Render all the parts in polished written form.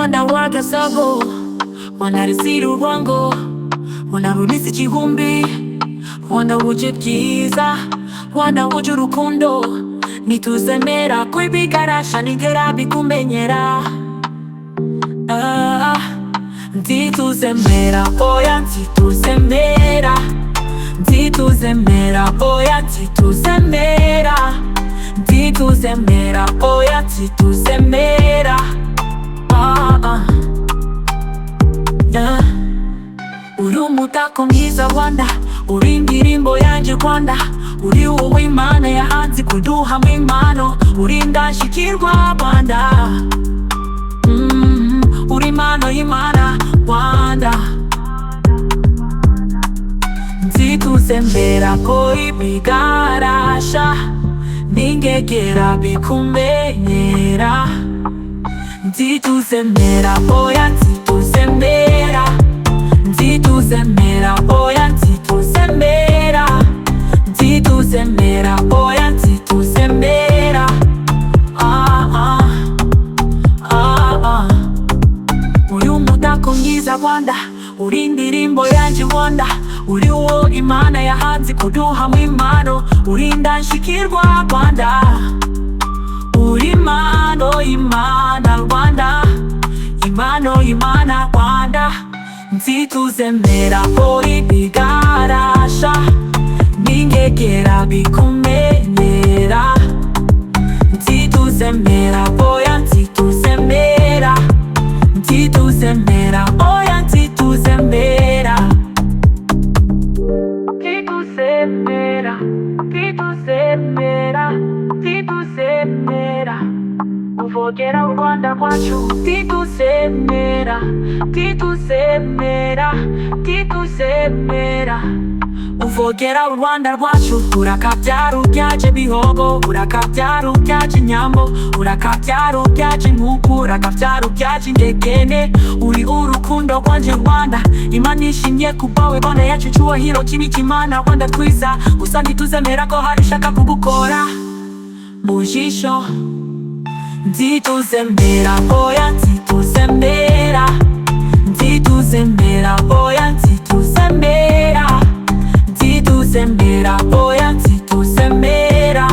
Wanda wagasabo wanarisira urwango wanarunisa igihumbi wanda wuje byiza wanda wuje urukundo ntituzemera kwibigarasha nigera bikumenyera ntituzemera oya ntituzemera ntituzemera oya ntituzemera ntituzemera oya ntituzemera uri umutako mwiza Rwanda uri indirimbo yanjye Rwanda uri wowe Imana yahanze kuduhamo impano uri indashyikirwa Rwanda uri impano y'Imana Rwanda ntituzemera ko ibigarasha ningegera bikumenyera ntituzemera oya ntituzemera ntituzemera oya ntituzemera ntituzemera oya ntituzemera uri umutako mwiza Rwanda uri indirimbo yanjye Rwanda uri wo Imana yahanze kuduhamo impano uri indashyikirwa Rwanda uri impano y'Imana Rwanda impano y'Imana Rwanda ntituzemera ko ibigarasha ningegera bikumenyera ntituzemera oya ntituzemera ntituzemera oya ntituzemera ntituzemera ntituzemera ntituzemera uvogera u Rwanda rwacu ntituzemera ntituzemera ntituzemera uvogera u Rwanda rwacu urakabyara ubyaje bihogo urakabyara ubyaje nyambo urakabyara ubyaje nkuku urakabyara ubyaje ndekene uri urukundo rwanje Rwanda Imana ishimye kubawe Rwanda yacu icyubahiro cy'imana Rwanda twiza gusa ntituzemera ko hari ishaka kugukora mu jisho ntituzemera oya ntituzemera ntituzemera oya ntituzemera ntituzemera oya ntituzemera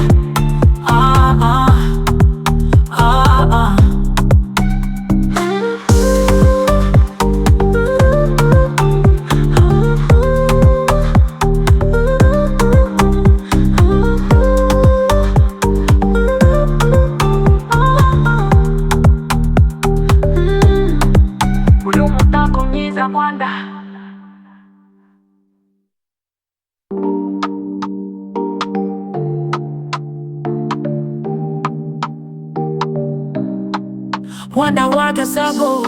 uri umutako mwiza Rwanda Wanda wagasabo